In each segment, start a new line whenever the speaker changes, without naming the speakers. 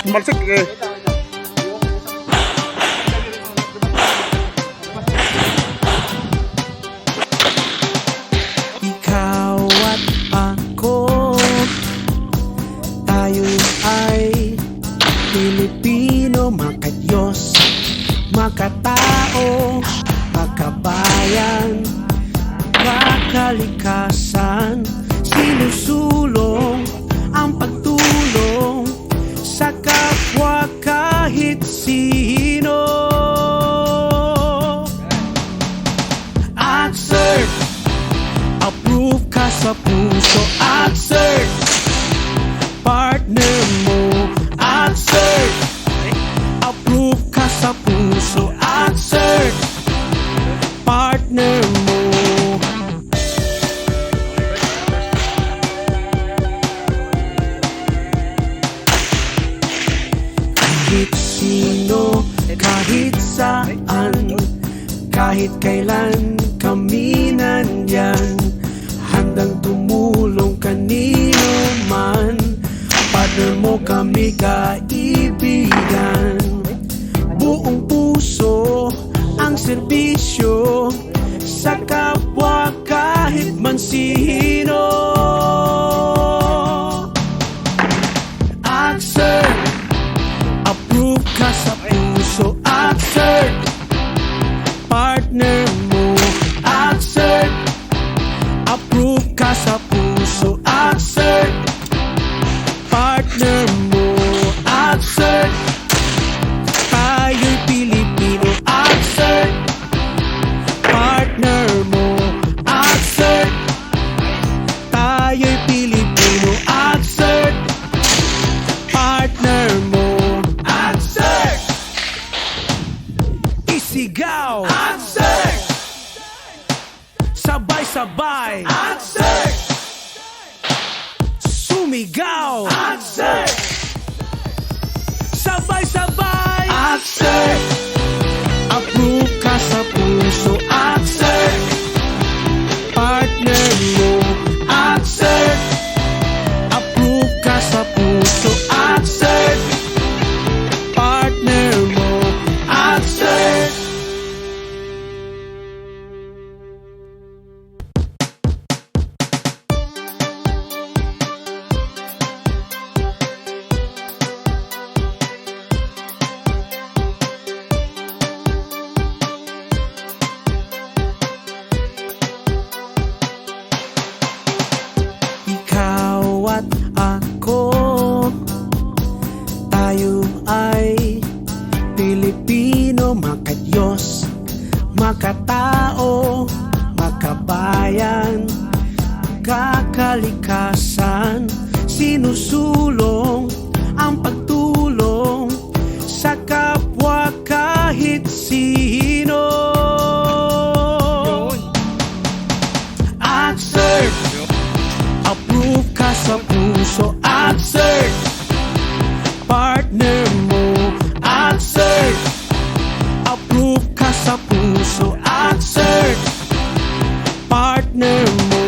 Malsik eh.
Ikaw at ako, tayo ay Pilipino, makadiyos, makatao, makabayan, kakalikasan, sinusulong ang pagtulong sa kapwa kahit sino. ACCERT, approve ka sa puso. ACCERT, partner mo. ACCERT, approve ka sa puso. ACCERT, partner mo. Kahit sino, kahit saan, kahit kailan kami nandyan, handang tumulong kanino man. Partner mo kami kaibigan, buong puso ang serbisyo sa kapwa kahit man sino. ACCERT, approve ka sa puso. ACCERT, partner mo. ACCERT, approve ka sa puso. ACCERT, partner mo. ACCERT, tayo'y Pilipino. ACCERT, partner mo. ACCERT, tayo'y Pilipino. ACCERT, partner mo. ACCERT, isigaw. ACCERT, sabay-sabay. ACCERT, sumigaw. ACCERT, sabay-sabay. ACCERT, approve ka sa puso. ACCERT, partner mo. ACCERT, approve ka sa puso. ACCERT, partner mo. ACCERT. Ikaw at ako, tayo ay Pilipino, makadiyos, makatao, makabayan, kakalikasan, sinusulong ang pagtulong sa kapwa kahit sino. ACCERT, approve ka sa puso. ACCERT, partner mo. ACCERT, approve ka sa puso. ACCERT, partner mo.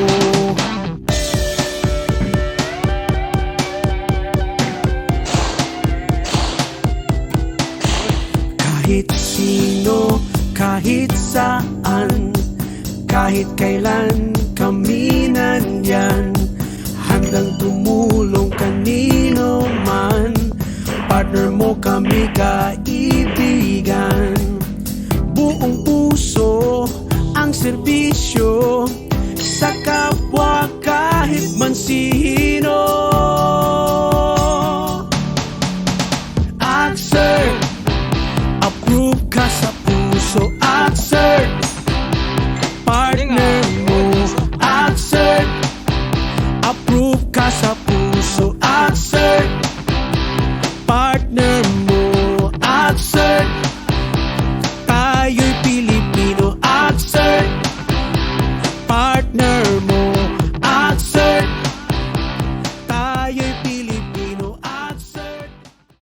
Kahit sino, kahit saan, kahit kailan kami nandyan, handang tumulong kanino man. Partner mo kami kaibigan,